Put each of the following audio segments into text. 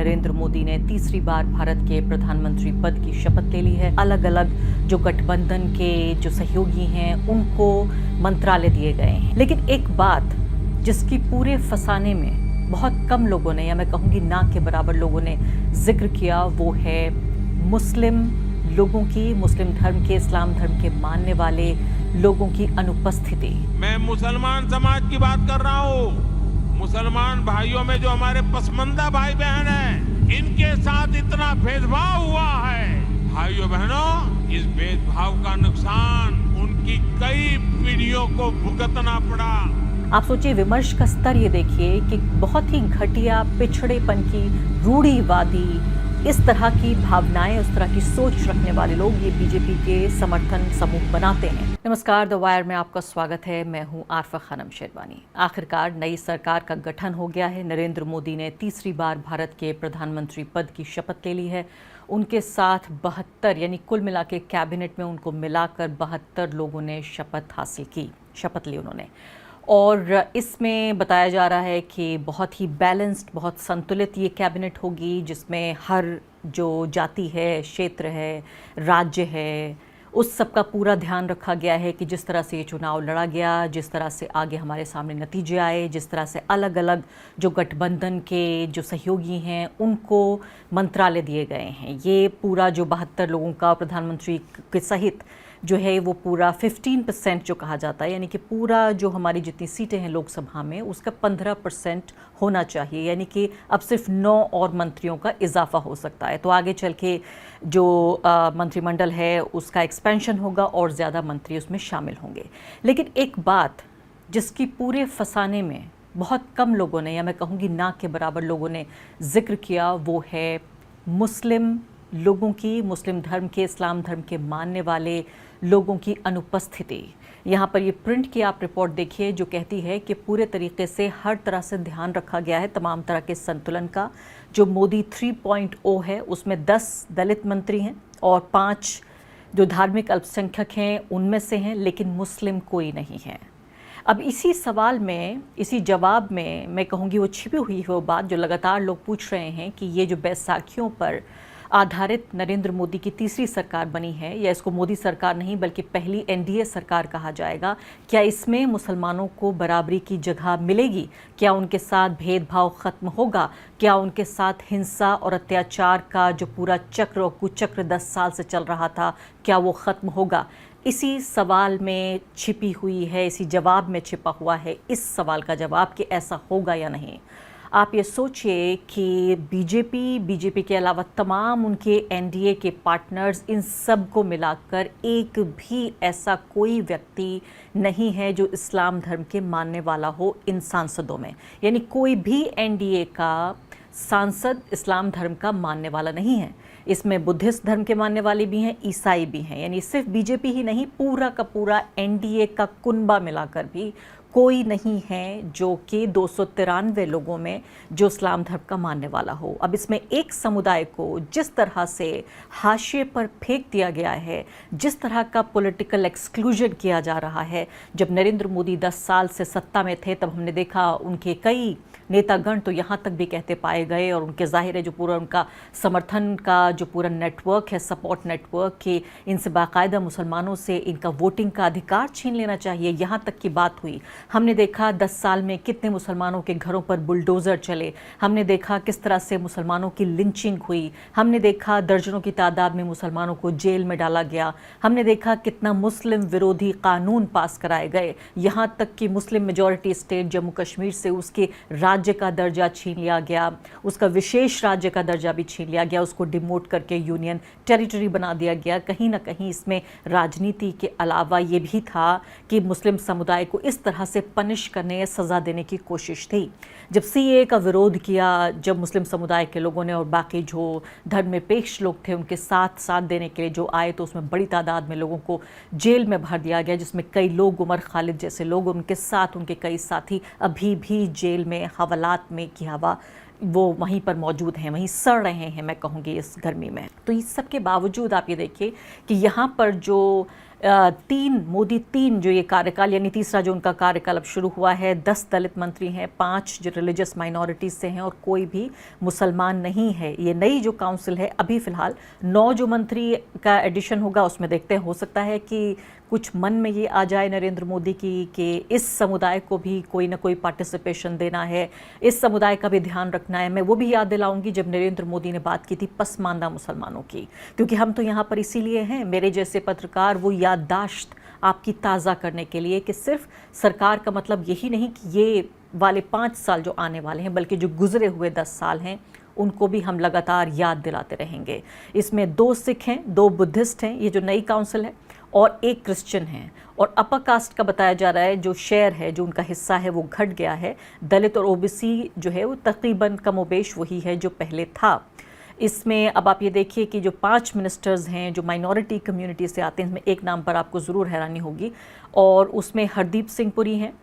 नरेंद्र मोदी ने तीसरी बार भारत के प्रधानमंत्री पद की शपथ ले ली है। अलग अलग जो गठबंधन के जो सहयोगी हैं उनको मंत्रालय दिए गए हैं। लेकिन एक बात जिसकी पूरे फसाने में बहुत कम लोगों ने, या मैं कहूँगी ना के बराबर लोगों ने जिक्र किया, वो है मुस्लिम लोगों की, मुस्लिम धर्म के, इस्लाम धर्म के मानने वाले लोगों की अनुपस्थिति। मैं मुसलमान समाज की बात कर रहा हूँ। मुसलमान भाइयों में जो हमारे पसमंदा भाई बहन हैं, इनके साथ इतना भेदभाव हुआ है। भाइयों बहनों, इस भेदभाव का नुकसान उनकी कई पीढ़ियों को भुगतना पड़ा। आप सोचिए, विमर्श का स्तर ये देखिए कि बहुत ही घटिया, पिछड़ेपन की, रूढ़िवादी, इस तरह की भावनाएं, उस तरह की सोच रखने वाले लोग ये बीजेपी के समर्थन समूह बनाते हैं। नमस्कार, द वायर में आपका स्वागत है। मैं हूं आरफा खानम शेरवानी। आखिरकार नई सरकार का गठन हो गया है। नरेंद्र मोदी ने तीसरी बार भारत के प्रधानमंत्री पद की शपथ ले ली है। उनके साथ 72 यानी कुल मिला के कैबिनेट में उनको मिलाकर 72 लोगों ने शपथ ली उन्होंने। और इसमें बताया जा रहा है कि बहुत ही बैलेंस्ड, बहुत संतुलित ये कैबिनेट होगी, जिसमें हर जो जाति है, क्षेत्र है, राज्य है, उस सब का पूरा ध्यान रखा गया है कि जिस तरह से ये चुनाव लड़ा गया, जिस तरह से आगे हमारे सामने नतीजे आए, जिस तरह से अलग अलग जो गठबंधन के जो सहयोगी हैं उनको मंत्रालय दिए गए हैं। ये पूरा जो 72 लोगों का प्रधानमंत्री के सहित जो है वो पूरा 15% जो कहा जाता है, यानी कि पूरा जो हमारी जितनी सीटें हैं लोकसभा में उसका 15% होना चाहिए, यानी कि अब सिर्फ 9 और मंत्रियों का इजाफा हो सकता है। तो आगे चल के जो मंत्रिमंडल है उसका एक्सपेंशन होगा और ज़्यादा मंत्री उसमें शामिल होंगे। लेकिन एक बात जिसकी पूरे फसाने में बहुत कम लोगों ने, या मैं कहूँगी ना के बराबर लोगों ने जिक्र किया, वो है मुस्लिम लोगों की, मुस्लिम धर्म के, इस्लाम धर्म के मानने वाले लोगों की अनुपस्थिति। यहाँ पर ये प्रिंट की आप रिपोर्ट देखिए जो कहती है कि पूरे तरीके से हर तरह से ध्यान रखा गया है तमाम तरह के संतुलन का। जो मोदी 3.0 है उसमें 10 दलित मंत्री हैं और 5 जो धार्मिक अल्पसंख्यक हैं उनमें से हैं, लेकिन मुस्लिम कोई नहीं है। अब इसी सवाल में, इसी जवाब में मैं कहूँगी वो छिपी हुई है वो बात जो लगातार लोग पूछ रहे हैं कि ये जो बैसाखियों पर आधारित नरेंद्र मोदी की तीसरी सरकार बनी है, या इसको मोदी सरकार नहीं बल्कि पहली एनडीए सरकार कहा जाएगा, क्या इसमें मुसलमानों को बराबरी की जगह मिलेगी? क्या उनके साथ भेदभाव खत्म होगा? क्या उनके साथ हिंसा और अत्याचार का जो पूरा चक्र और कुचक्र 10 साल से चल रहा था, क्या वो खत्म होगा? इसी सवाल में छिपी हुई है, इसी जवाब में छिपा हुआ है इस सवाल का जवाब कि ऐसा होगा या नहीं। आप ये सोचिए कि बीजेपी के अलावा तमाम उनके एनडीए के पार्टनर्स, इन सब को मिलाकर एक भी ऐसा कोई व्यक्ति नहीं है जो इस्लाम धर्म के मानने वाला हो इन सांसदों में। यानी कोई भी एनडीए का सांसद इस्लाम धर्म का मानने वाला नहीं है। इसमें बुद्धिस्ट धर्म के मानने वाले भी हैं, ईसाई भी हैं। यानी सिर्फ बीजेपी ही नहीं, पूरा का पूरा एनडीए का कुनबा मिलाकर भी कोई नहीं है जो कि 293 लोगों में जो इस्लाम धर्म का मानने वाला हो। अब इसमें एक समुदाय को जिस तरह से हाशिए पर फेंक दिया गया है, जिस तरह का पॉलिटिकल एक्सक्लूजन किया जा रहा है। जब नरेंद्र मोदी 10 साल से सत्ता में थे तब हमने देखा उनके कई नेतागण तो यहाँ तक भी कहते पाए गए, और उनके जाहिर है जो पूरा उनका समर्थन का जो पूरा नेटवर्क है, सपोर्ट नेटवर्क, कि इनसे बाकायदा मुसलमानों से इनका वोटिंग का अधिकार छीन लेना चाहिए, यहाँ तक की बात हुई। हमने देखा 10 साल में कितने मुसलमानों के घरों पर बुलडोज़र चले। हमने देखा किस तरह से मुसलमानों की लिंचिंग हुई। हमने देखा दर्जनों की तादाद में मुसलमानों को जेल में डाला गया। हमने देखा कितना मुस्लिम विरोधी कानून पास कराए गए, यहाँ तक कि Muslim majority state Jammu Kashmir से उसके राज्य का दर्जा छीन लिया गया, उसका विशेष राज्य का दर्जा भी छीन लिया गया, उसको डिमोट करके यूनियन टेरिटरी बना दिया गया। कहीं ना कहीं इसमें राजनीति के अलावा ये भी था कि मुस्लिम समुदाय को इस तरह से पनिश करने या सज़ा देने की कोशिश थी। जब सीए का विरोध किया, जब मुस्लिम समुदाय के लोगों ने और बाकी जो धर्म निरपेक्ष लोग थे उनके साथ देने के लिए जो आए, तो उसमें बड़ी तादाद में लोगों को जेल में भर दिया गया, जिसमें कई लोग, उमर खालिद जैसे लोग, उनके साथ उनके कई साथी अभी भी जेल में हवालात में की हवा वो वहीं पर मौजूद हैं, वहीं सड़ रहे हैं, मैं कहूँगी इस गर्मी में। तो इस सब के बावजूद आप ये देखिए कि यहाँ पर जो मोदी 3 जो ये कार्यकाल यानी तीसरा जो उनका कार्यकाल अब शुरू हुआ है, 10 दलित मंत्री हैं, 5 जो रिलीजियस माइनॉरिटीज से हैं और कोई भी मुसलमान नहीं है। ये नई जो काउंसिल है अभी फिलहाल 9 जो मंत्री का एडिशन होगा उसमें देखते हैं, हो सकता है कि कुछ मन में ये आ जाए नरेंद्र मोदी की कि इस समुदाय को भी कोई ना कोई पार्टिसिपेशन देना है, इस समुदाय का भी ध्यान रखना है। मैं वो भी याद दिलाऊंगी जब नरेंद्र मोदी ने बात की थी पसमानदा मुसलमानों की, क्योंकि हम तो यहाँ पर इसीलिए हैं, मेरे जैसे पत्रकार, वो याददाश्त आपकी ताज़ा करने के लिए कि सिर्फ सरकार का मतलब यही नहीं कि ये वाले 5 साल जो आने वाले हैं, बल्कि जो गुजरे हुए 10 साल हैं उनको भी हम लगातार याद दिलाते रहेंगे। इसमें 2 सिख हैं, 2 बुद्धिस्ट हैं, ये जो नई काउंसिल है, और 1 क्रिश्चियन है। और अपर कास्ट का बताया जा रहा है जो शेयर है, जो उनका हिस्सा है वो घट गया है। दलित और ओबीसी जो है वो तकरीबन कमोबेश वही है जो पहले था। इसमें अब आप ये देखिए कि जो 5 मिनिस्टर्स हैं जो माइनॉरिटी कम्युनिटी से आते हैं, इसमें एक नाम पर आपको ज़रूर हैरानी होगी, और उसमें हरदीप सिंह पुरी हैं,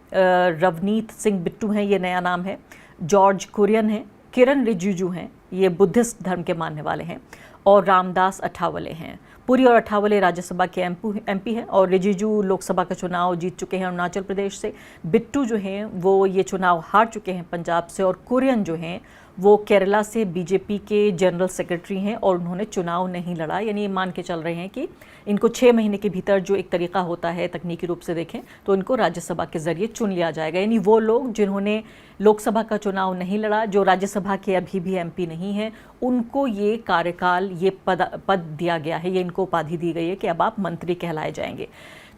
रवनीत सिंह बिट्टू हैं, ये नया नाम है, जॉर्ज कुरियन हैं, किरण रिजिजू हैं, ये बुद्धिस्ट धर्म के मानने वाले हैं, और रामदास अठावले हैं। पुरी और अठावले राज्यसभा के एमपी हैं, और रिजिजू लोकसभा का चुनाव जीत चुके हैं अरुणाचल प्रदेश से। बिट्टू जो हैं वो ये चुनाव हार चुके हैं पंजाब से, और कुरियन जो हैं वो केरला से बीजेपी के जनरल सेक्रेटरी हैं और उन्होंने चुनाव नहीं लड़ा। यानी ये मान के चल रहे हैं कि इनको 6 महीने के भीतर, जो एक तरीका होता है तकनीकी रूप से देखें तो, इनको राज्यसभा के जरिए चुन लिया जाएगा। यानी वो लोग जिन्होंने लोकसभा का चुनाव नहीं लड़ा, जो राज्यसभा के अभी भी एमपी नहीं हैं, उनको ये कार्यकाल, ये पद दिया गया है, ये इनको उपाधि दी गई है कि अब आप मंत्री कहलाए जाएंगे।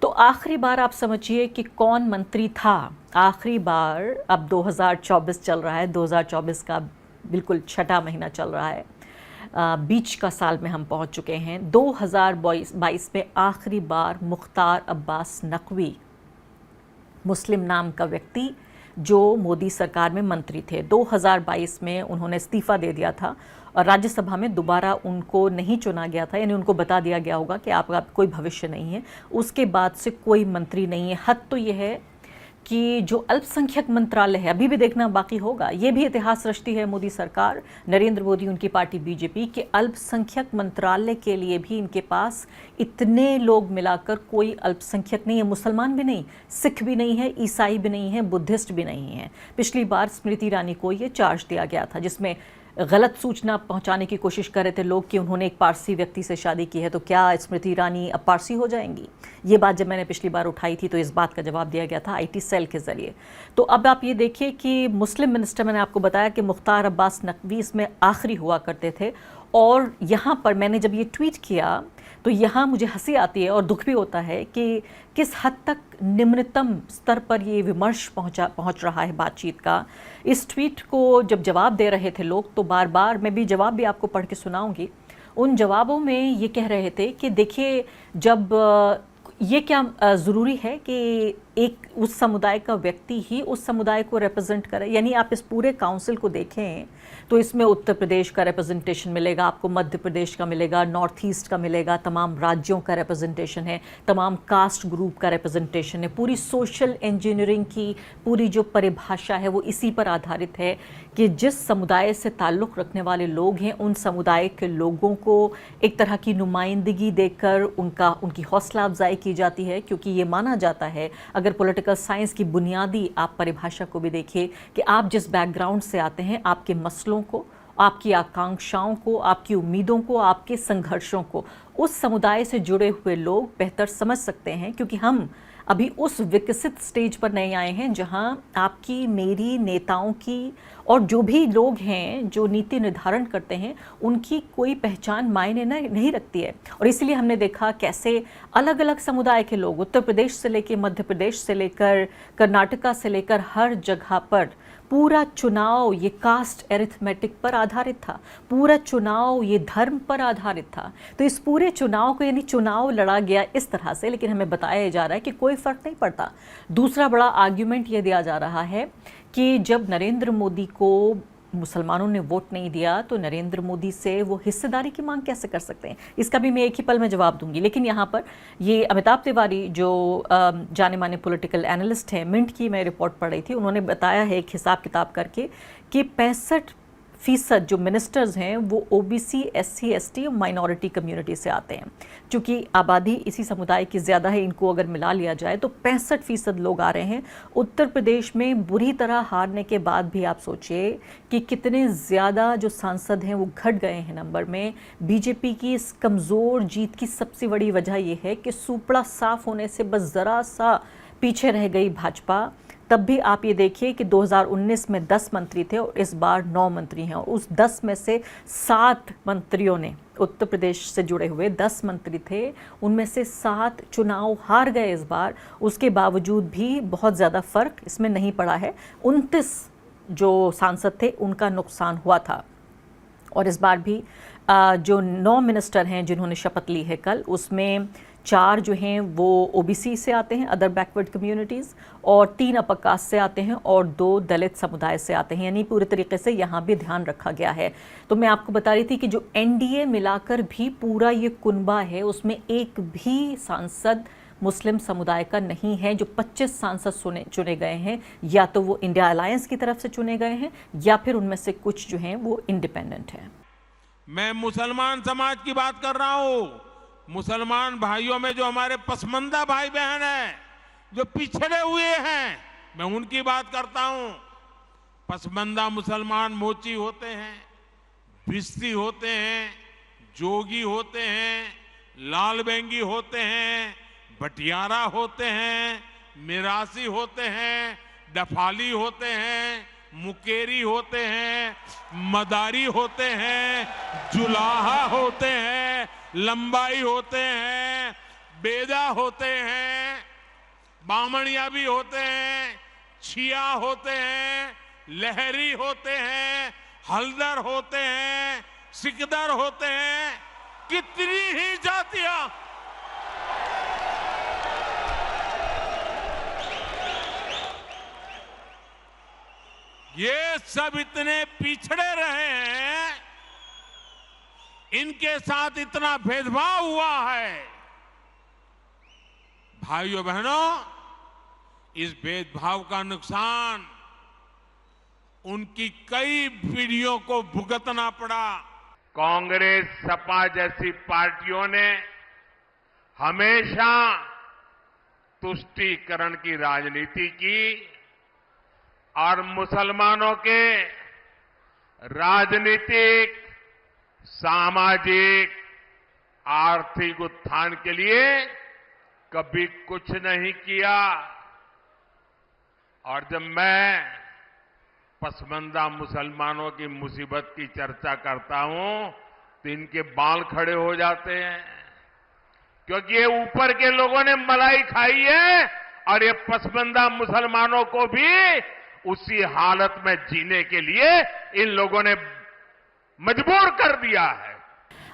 तो आखिरी बार आप समझिए कि कौन मंत्री था आखिरी बार। अब 2024 चल रहा है, 2024 का बिल्कुल 6ठा महीना चल रहा है, बीच का साल में हम पहुंच चुके हैं। 2022 में आखिरी बार मुख्तार अब्बास नकवी, मुस्लिम नाम का व्यक्ति जो मोदी सरकार में मंत्री थे, 2022 में उन्होंने इस्तीफ़ा दे दिया था और राज्यसभा में दोबारा उनको नहीं चुना गया था। यानी उनको बता दिया गया होगा कि आपका कोई भविष्य नहीं है। उसके बाद से कोई मंत्री नहीं है। हद तो ये है कि जो अल्पसंख्यक मंत्रालय है, अभी भी देखना बाकी होगा, ये भी इतिहास रचती है मोदी सरकार, नरेंद्र मोदी, उनकी पार्टी बीजेपी, के अल्पसंख्यक मंत्रालय के लिए भी इनके पास इतने लोग मिलाकर कोई अल्पसंख्यक नहीं है। मुसलमान भी नहीं, सिख भी नहीं है, ईसाई भी नहीं है, बुद्धिस्ट भी नहीं है। पिछली बार स्मृति ईरानी को ये चार्ज दिया गया था जिसमें गलत सूचना पहुंचाने की कोशिश कर रहे थे लोग कि उन्होंने एक पारसी व्यक्ति से शादी की है, तो क्या स्मृति ईरानी अब पारसी हो जाएंगी। ये बात जब मैंने पिछली बार उठाई थी तो इस बात का जवाब दिया गया था आईटी सेल के ज़रिए। तो अब आप ये देखिए कि मुस्लिम मिनिस्टर, मैंने आपको बताया कि मुख्तार अब्बास नकवी इसमें आखिरी हुआ करते थे, और यहाँ पर मैंने जब ये ट्वीट किया तो यहाँ मुझे हंसी आती है और दुख भी होता है कि किस हद तक निम्नतम स्तर पर ये विमर्श पहुँच रहा है बातचीत का। इस ट्वीट को जब जवाब दे रहे थे लोग, तो बार बार मैं भी जवाब भी आपको पढ़ के सुनाऊंगी। उन जवाबों में ये कह रहे थे कि देखिए, जब ये क्या ज़रूरी है कि एक उस समुदाय का व्यक्ति ही उस समुदाय को रिप्रेजेंट करे। यानी आप इस पूरे काउंसिल को देखें तो इसमें उत्तर प्रदेश का रिप्रेजेंटेशन मिलेगा, आपको मध्य प्रदेश का मिलेगा, नॉर्थ ईस्ट का मिलेगा, तमाम राज्यों का रिप्रेजेंटेशन है, तमाम कास्ट ग्रुप का रिप्रेजेंटेशन है। पूरी सोशल इंजीनियरिंग की पूरी जो परिभाषा है वो इसी पर आधारित है कि जिस समुदाय से ताल्लुक़ रखने वाले लोग हैं उन समुदाय के लोगों को एक तरह की नुमाइंदगी देकर उनकी हौसला अफजाई की जाती है। क्योंकि ये माना जाता है, अगर पॉलिटिकल साइंस की बुनियादी आप परिभाषा को भी देखिए, कि आप जिस बैकग्राउंड से आते हैं, आपके मसलों को, आपकी आकांक्षाओं को, आपकी उम्मीदों को, आपके संघर्षों को उस समुदाय से जुड़े हुए लोग बेहतर समझ सकते हैं। क्योंकि हम अभी उस विकसित स्टेज पर नहीं आए हैं जहां आपकी, मेरी, नेताओं की और जो भी लोग हैं जो नीति निर्धारण करते हैं उनकी कोई पहचान मायने नहीं रखती है। और इसलिए हमने देखा कैसे अलग अलग समुदाय के लोग, उत्तर प्रदेश से लेकर मध्य प्रदेश से लेकर कर्नाटका से लेकर हर जगह पर पूरा चुनाव ये कास्ट एरिथमेटिक पर आधारित था, पूरा चुनाव ये धर्म पर आधारित था। तो इस पूरे चुनाव को, यानी चुनाव लड़ा गया इस तरह से, लेकिन हमें बताया जा रहा है कि कोई फ़र्क नहीं पड़ता। दूसरा बड़ा आर्ग्यूमेंट ये दिया जा रहा है कि जब नरेंद्र मोदी को मुसलमानों ने वोट नहीं दिया तो नरेंद्र मोदी से वो हिस्सेदारी की मांग कैसे कर सकते हैं। इसका भी मैं एक ही पल में जवाब दूंगी। लेकिन यहाँ पर ये अमिताभ तिवारी जो जाने माने पॉलिटिकल एनालिस्ट हैं, मिंट की मैं रिपोर्ट पढ़ रही थी, उन्होंने बताया है एक हिसाब किताब करके कि फीसद जो मिनिस्टर्स हैं वो ओबीसी, एससी, एसटी और माइनॉरिटी कम्युनिटी से आते हैं। क्योंकि आबादी इसी समुदाय की ज़्यादा है, इनको अगर मिला लिया जाए तो 65% लोग आ रहे हैं। उत्तर प्रदेश में बुरी तरह हारने के बाद भी आप सोचिए कि कितने ज़्यादा जो सांसद हैं वो घट गए हैं नंबर में। बीजेपी की इस कमज़ोर जीत की सबसे बड़ी वजह यह है कि सुपड़ा साफ होने से बस ज़रा सा पीछे रह गई भाजपा। तब भी आप ये देखिए कि 2019 में 10 मंत्री थे और इस बार 9 मंत्री हैं, और उस 10 में से 7 मंत्रियों ने उत्तर प्रदेश से जुड़े हुए 10 मंत्री थे, उनमें से 7 चुनाव हार गए इस बार। उसके बावजूद भी बहुत ज़्यादा फर्क इसमें नहीं पड़ा है। 29 जो सांसद थे उनका नुकसान हुआ था। और इस बार भी जो 9 मिनिस्टर हैं जिन्होंने शपथ ली है कल, उसमें 4 जो हैं वो ओबीसी से आते हैं, अदर बैकवर्ड कम्युनिटीज़, और 3 अपर कास्ट से आते हैं और 2 दलित समुदाय से आते हैं। यानी पूरे तरीके से यहाँ भी ध्यान रखा गया है। तो मैं आपको बता रही थी कि जो एनडीए मिलाकर भी पूरा ये कुनबा है, उसमें एक भी सांसद मुस्लिम समुदाय का नहीं है। जो 25 सांसद चुने गए हैं, या तो वो इंडिया अलायंस की तरफ से चुने गए हैं या फिर उनमें से कुछ जो हैं वो इंडिपेंडेंट हैं। मैं मुसलमान समाज की बात कर रहा हूं। मुसलमान भाइयों में जो हमारे पसमंदा भाई बहन हैं, जो पिछड़े हुए हैं, मैं उनकी बात करता हूं। पसमंदा मुसलमान मोची होते हैं, भिस्ती होते हैं, जोगी होते हैं, लाल बेंगी होते हैं, भटियारा होते हैं, मिरासी होते हैं, डफाली होते हैं, मुकेरी होते हैं, मदारी होते हैं, जुलाहा होते हैं, लंबाई होते हैं, बेदा होते हैं, बामणिया भी होते हैं, छिया होते हैं, लहरी होते हैं, हल्दर होते हैं, सिकदर होते हैं। कितनी ही जातियां, ये सब इतने पिछड़े रहे हैं, इनके साथ इतना भेदभाव हुआ है। भाइयों बहनों, इस भेदभाव का नुकसान उनकी कई पीढ़ियों को भुगतना पड़ा। कांग्रेस, सपा जैसी पार्टियों ने हमेशा तुष्टीकरण की राजनीति की और मुसलमानों के राजनीतिक, सामाजिक, आर्थिक उत्थान के लिए कभी कुछ नहीं किया। और जब मैं पसमंदा मुसलमानों की मुसीबत की चर्चा करता हूं तो इनके बाल खड़े हो जाते हैं, क्योंकि ये ऊपर के लोगों ने मलाई खाई है और ये पसमंदा मुसलमानों को भी उसी हालत में जीने के लिए इन लोगों ने मजबूर कर दिया है।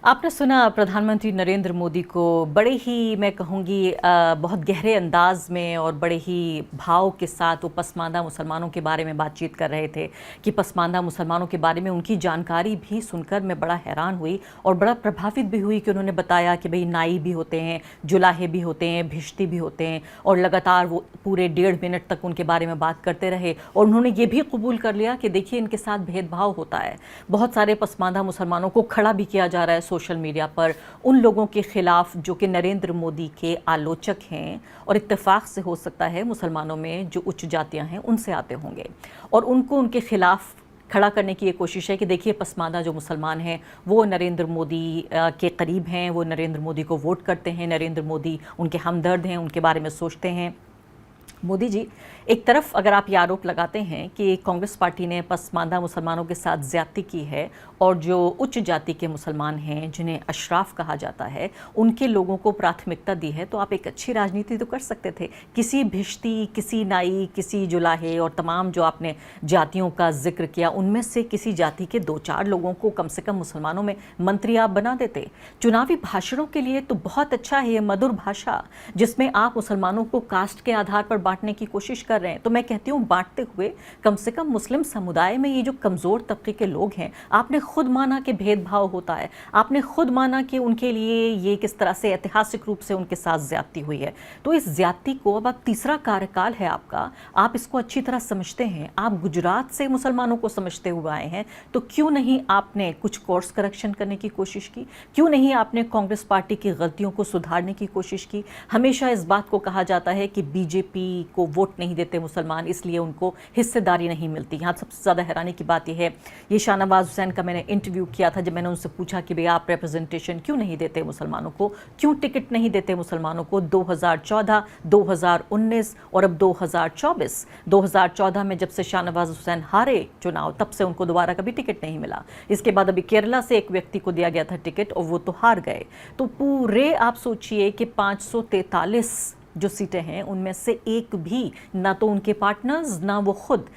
आपने सुना प्रधानमंत्री नरेंद्र मोदी को बड़े ही, मैं कहूँगी बहुत गहरे अंदाज में और बड़े ही भाव के साथ वो पसमानदा मुसलमानों के बारे में बातचीत कर रहे थे कि पसमानदा मुसलमानों के बारे में उनकी जानकारी भी सुनकर मैं बड़ा हैरान हुई और बड़ा प्रभावित भी हुई कि उन्होंने बताया कि भाई नाई भी होते हैं, जुलाहे भी होते हैं, भिश्ती भी होते हैं, और लगातार वो पूरे 1.5 मिनट तक उनके बारे में बात करते रहे। और उन्होंने ये भी कबूल कर लिया कि देखिए इनके साथ भेदभाव होता है। बहुत सारे पसमानदा मुसलमानों को खड़ा भी किया जा रहा है सोशल मीडिया पर उन लोगों के खिलाफ जो कि नरेंद्र मोदी के आलोचक हैं, और इत्तेफाक से हो सकता है मुसलमानों में जो उच्च जातियां हैं उनसे आते होंगे, और उनको उनके खिलाफ खड़ा करने की ये कोशिश है कि देखिए पसमानदा जो मुसलमान हैं वो नरेंद्र मोदी के करीब हैं, वो नरेंद्र मोदी को वोट करते हैं, नरेंद्र मोदी उनके हमदर्द हैं, उनके बारे में सोचते हैं। मोदी जी, एक तरफ अगर आप ये आरोप लगाते हैं कि कांग्रेस पार्टी ने पसमानदा मुसलमानों के साथ ज्यादती की है और जो उच्च जाति के मुसलमान हैं जिन्हें अशराफ कहा जाता है उनके लोगों को प्राथमिकता दी है, तो आप एक अच्छी राजनीति तो कर सकते थे। किसी भिश्ती, किसी नाई, किसी जुलाहे और तमाम जो आपने जातियों का जिक्र किया उनमें से किसी जाति के 2-4 लोगों को कम से कम मुसलमानों में मंत्री आप बना देते। चुनावी भाषणों के लिए तो बहुत अच्छा है ये मधुर भाषा जिसमें आप मुसलमानों को कास्ट के आधार पर बांटने की कोशिश कर रहे हैं। तो मैं कहती हूँ बांटते हुए कम से कम मुस्लिम समुदाय में ये जो कमज़ोर तबके के लोग हैं आपने खुद माना कि भेदभाव होता है, आपने खुद माना कि उनके लिए ये किस तरह से ऐतिहासिक रूप से उनके साथ ज्यादती हुई है। तो इस ज्यादती को, अब आप तीसरा कार्यकाल है आपका, आप इसको अच्छी तरह समझते हैं, आप गुजरात से मुसलमानों को समझते हुए आए हैं, तो क्यों नहीं आपने कुछ कोर्स करेक्शन करने की कोशिश की? क्यों नहीं आपने कांग्रेस पार्टी की गलतियों को सुधारने की कोशिश की? हमेशा इस बात को कहा जाता है कि बीजेपी को वोट नहीं देते मुसलमान, इसलिए उनको हिस्सेदारी नहीं मिलती। यहाँ सबसे ज़्यादा हैरानी की बात यह है, ये शाहनवाज हुसैन का मैंने इंटरव्यू किया था, जब मैंने उनसे पूछा कि भाई आप रिप्रेजेंटेशन क्यों नहीं देते मुसलमानों को, क्यों टिकट नहीं देते मुसलमानों को 2014, 2019 और अब 2024। 2014 में जब से शाहनवाज हुसैन हारे चुनाव, तब से उनको दोबारा कभी टिकट नहीं मिला। इसके बाद अभी केरला से एक व्यक्ति को दिया गया था टिकट और वो तो हार गए। तो पूरे आप सोचिए कि 543 जो सीटें हैं उनमें से एक भी ना तो उनके पार्टनर्स ना वो खुद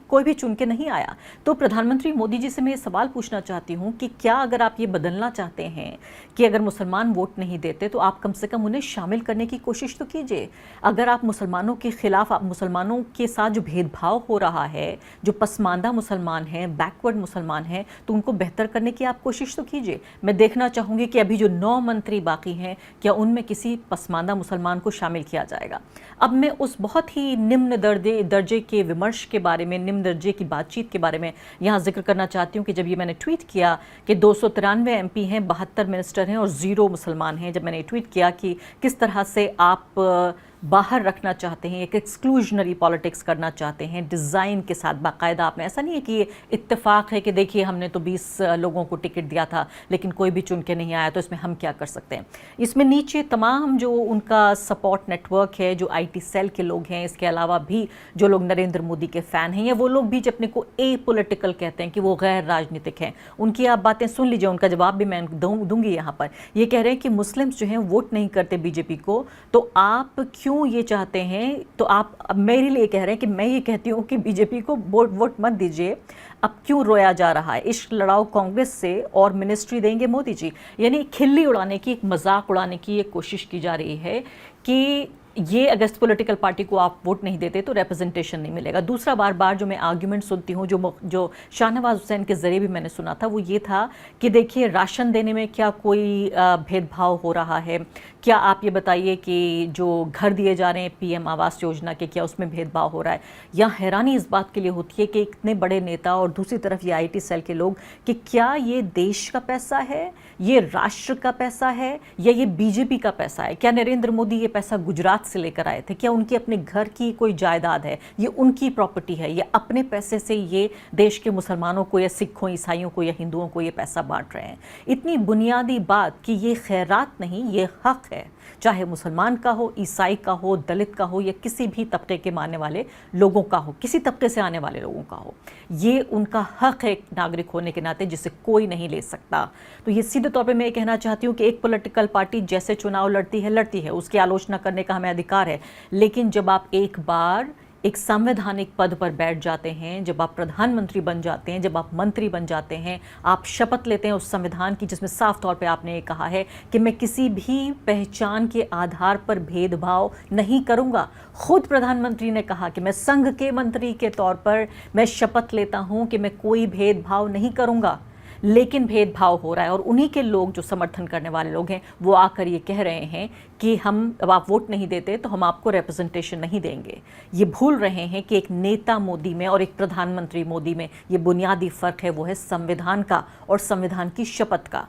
कोई भी चुन के नहीं आया। तो प्रधानमंत्री मोदी जी से मैं ये सवाल पूछना चाहती हूँ कि क्या अगर आप ये बदलना चाहते हैं कि अगर मुसलमान वोट नहीं देते तो आप कम से कम उन्हें शामिल करने की कोशिश तो कीजिए। अगर आप मुसलमानों के खिलाफ, आप मुसलमानों के साथ जो भेदभाव हो रहा है, जो पसमानदा मुसलमान हैं, बैकवर्ड मुसलमान हैं, तो उनको बेहतर करने की आप कोशिश तो कीजिए। मैं देखना चाहूँगी कि अभी जो 9 मंत्री बाकी हैं, क्या उनमें किसी पसमानदा मुसलमान को शामिल किया जाएगा। अब मैं उस बहुत ही निम्न दर्जे के विमर्श के बारे में, निम्न दर्जे की बातचीत के बारे में यहाँ जिक्र करना चाहती हूँ कि जब ये मैंने ट्वीट किया कि 293 एमपी हैं, 72 मिनिस्टर हैं और 0 मुसलमान हैं, जब मैंने ट्वीट किया कि किस तरह से आप बाहर रखना चाहते हैं, एक एक्सक्लूजनरी पॉलिटिक्स करना चाहते हैं डिज़ाइन के साथ बाकायदा, आपने, ऐसा नहीं है कि ये इत्तेफाक है कि देखिए हमने तो 20 लोगों को टिकट दिया था लेकिन कोई भी चुन के नहीं आया, तो इसमें हम क्या कर सकते हैं। इसमें नीचे तमाम जो उनका सपोर्ट नेटवर्क है, जो IT सेल के लोग हैं, इसके अलावा भी जो लोग नरेंद्र मोदी के फ़ैन हैं, या वो लोग भी जो अपने को एपॉलिटिकल कहते हैं कि वो गैर राजनीतिक हैं, उनकी आप बातें सुन लीजिए, उनका जवाब भी मैं दूंगी यहाँ पर। ये कह रहे हैं कि मुस्लिम्स जो हैं वोट नहीं करते बीजेपी को, तो आप क्यों ये चाहते हैं, तो आप अब मेरे लिए कह रहे हैं कि मैं ये कहती हूँ कि बीजेपी को वोट मत दीजिए। अब क्यों रोया जा रहा है, इश्क लड़ाओ कांग्रेस से और मिनिस्ट्री देंगे मोदी जी। यानी खिल्ली उड़ाने की, एक मजाक उड़ाने की एक कोशिश की जा रही है कि ये अगस्त पॉलिटिकल पार्टी को आप वोट नहीं देते तो रिप्रेजेंटेशन नहीं मिलेगा। दूसरा बार जो मैं आर्ग्यूमेंट सुनती हूँ, जो शाहनवाज हुसैन के ज़रिए भी मैंने सुना था, वो ये था कि देखिए राशन देने में क्या कोई भेदभाव हो रहा है, क्या आप ये बताइए कि जो घर दिए जा रहे हैं PM आवास योजना के, क्या उसमें भेदभाव हो रहा है। या हैरानी इस बात के लिए होती है कि इतने बड़े नेता और दूसरी तरफ ये IT सेल के लोग, कि क्या ये देश का पैसा है, ये राष्ट्र का पैसा है, या ये बीजेपी का पैसा है। क्या नरेंद्र मोदी ये पैसा गुजरात से लेकर आए थे, क्या उनके अपने घर की कोई जायदाद है, ये उनकी प्रॉपर्टी है, या अपने पैसे से ये देश के मुसलमानों को या सिखों, ईसाइयों को या हिंदुओं को ये पैसा बांट रहे हैं। इतनी बुनियादी बात कि ये खैरात नहीं, ये हक है, चाहे मुसलमान का हो, ईसाई का हो, दलित का हो, या किसी भी तबके के मानने वाले लोगों का हो, किसी तबके से आने वाले लोगों का हो, ये उनका हक है नागरिक होने के नाते, जिसे कोई नहीं ले सकता। तो ये सीधे तौर पे मैं ये कहना चाहती हूँ कि एक पॉलिटिकल पार्टी जैसे चुनाव लड़ती है, उसकी आलोचना करने का हमें अधिकार है, लेकिन जब आप एक बार एक संवैधानिक पद पर बैठ जाते हैं, जब आप प्रधानमंत्री बन जाते हैं, जब आप मंत्री बन जाते हैं, आप शपथ लेते हैं उस संविधान की जिसमें साफ तौर पे आपने ये कहा है कि मैं किसी भी पहचान के आधार पर भेदभाव नहीं करूंगा। खुद प्रधानमंत्री ने कहा कि मैं संघ के मंत्री के तौर पर मैं शपथ लेता हूं कि मैं कोई भेदभाव नहीं करूंगा, लेकिन भेदभाव हो रहा है। और उन्हीं के लोग, जो समर्थन करने वाले लोग हैं, वो आकर ये कह रहे हैं कि अब आप वोट नहीं देते तो हम आपको रिप्रेजेंटेशन नहीं देंगे। ये भूल रहे हैं कि एक नेता मोदी में और एक प्रधानमंत्री मोदी में ये बुनियादी फ़र्क है, वो है संविधान का और संविधान की शपथ का।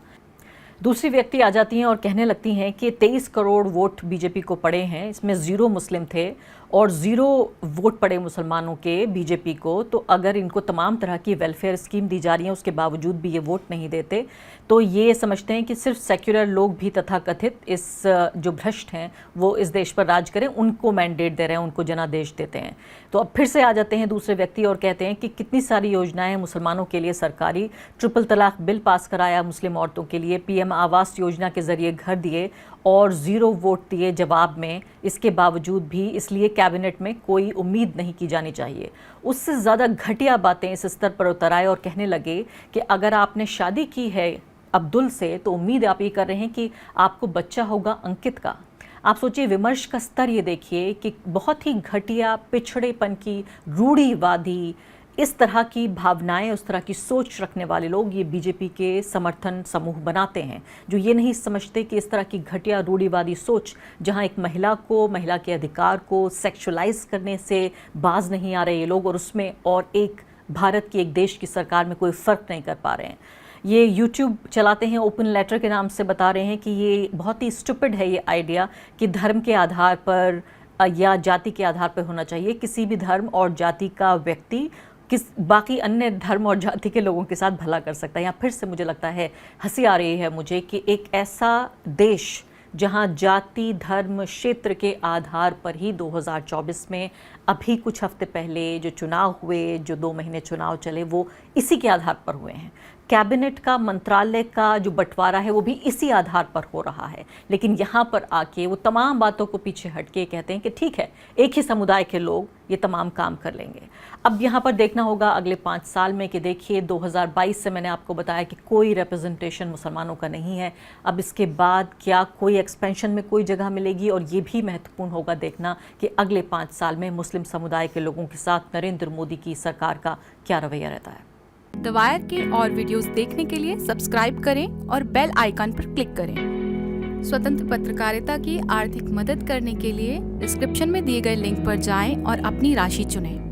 दूसरी व्यक्ति आ जाती हैं और कहने लगती हैं कि 23 करोड़ वोट बीजेपी को पड़े हैं, इसमें 0 मुस्लिम थे और 0 वोट पड़े मुसलमानों के बीजेपी को। तो अगर इनको तमाम तरह की वेलफेयर स्कीम दी जा रही है, उसके बावजूद भी ये वोट नहीं देते, तो ये समझते हैं कि सिर्फ सेक्युलर लोग भी तथाकथित इस जो भ्रष्ट हैं वो इस देश पर राज करें, उनको मैंडेट दे रहे हैं, उनको जनादेश देते हैं। तो अब फिर से आ जाते हैं दूसरे व्यक्ति और कहते हैं कि कितनी सारी योजनाएं हैं मुसलमानों के लिए सरकारी, ट्रिपल तलाक बिल पास कराया मुस्लिम औरतों के लिए, PM आवास योजना के ज़रिए घर दिए और 0 वोट दिए जवाब में। इसके बावजूद भी इसलिए कैबिनेट में कोई उम्मीद नहीं की जानी चाहिए। उससे ज़्यादा घटिया बातें इस स्तर पर उतर आए और कहने लगे कि अगर आपने शादी की है अब्दुल से तो उम्मीद आप ये कर रहे हैं कि आपको बच्चा होगा अंकित का। आप सोचिए, विमर्श का स्तर ये देखिए कि बहुत ही घटिया, पिछड़ेपन की, रूढ़िवादी, इस तरह की भावनाएं, उस तरह की सोच रखने वाले लोग ये बीजेपी के समर्थन समूह बनाते हैं, जो ये नहीं समझते कि इस तरह की घटिया रूढ़िवादी सोच, जहां एक महिला को, महिला के अधिकार को सेक्सुअलाइज करने से बाज नहीं आ रहे ये लोग, और उसमें और एक भारत की, एक देश की सरकार में कोई फ़र्क नहीं कर पा रहे हैं। ये यूट्यूब चलाते हैं, ओपन लेटर के नाम से बता रहे हैं कि ये बहुत ही स्टूपिड है ये आइडिया कि धर्म के आधार पर या जाति के आधार पर होना चाहिए। किसी भी धर्म और जाति का व्यक्ति बाकी अन्य धर्म और जाति के लोगों के साथ भला कर सकता है। यहाँ फिर से मुझे लगता है, हंसी आ रही है मुझे कि एक ऐसा देश जहाँ जाति, धर्म, क्षेत्र के आधार पर ही 2024 में अभी कुछ हफ्ते पहले जो चुनाव हुए, जो 2 महीने चुनाव चले, वो इसी के आधार पर हुए हैं। कैबिनेट का, मंत्रालय का जो बंटवारा है वो भी इसी आधार पर हो रहा है। लेकिन यहाँ पर आके वो तमाम बातों को पीछे हटके कहते हैं कि ठीक है, एक ही समुदाय के लोग ये तमाम काम कर लेंगे। अब यहाँ पर देखना होगा अगले 5 साल में कि देखिए 2022 से मैंने आपको बताया कि कोई रिप्रेजेंटेशन मुसलमानों का नहीं है। अब इसके बाद क्या कोई एक्सपेंशन में कोई जगह मिलेगी, और ये भी महत्वपूर्ण होगा देखना कि अगले 5 साल में मुस्लिम समुदाय के लोगों के साथ नरेंद्र मोदी की सरकार का क्या रवैया रहता है। द वायर के और वीडियोस देखने के लिए सब्सक्राइब करें और बेल आइकन पर क्लिक करें। स्वतंत्र पत्रकारिता की आर्थिक मदद करने के लिए डिस्क्रिप्शन में दिए गए लिंक पर जाएं और अपनी राशि चुनें।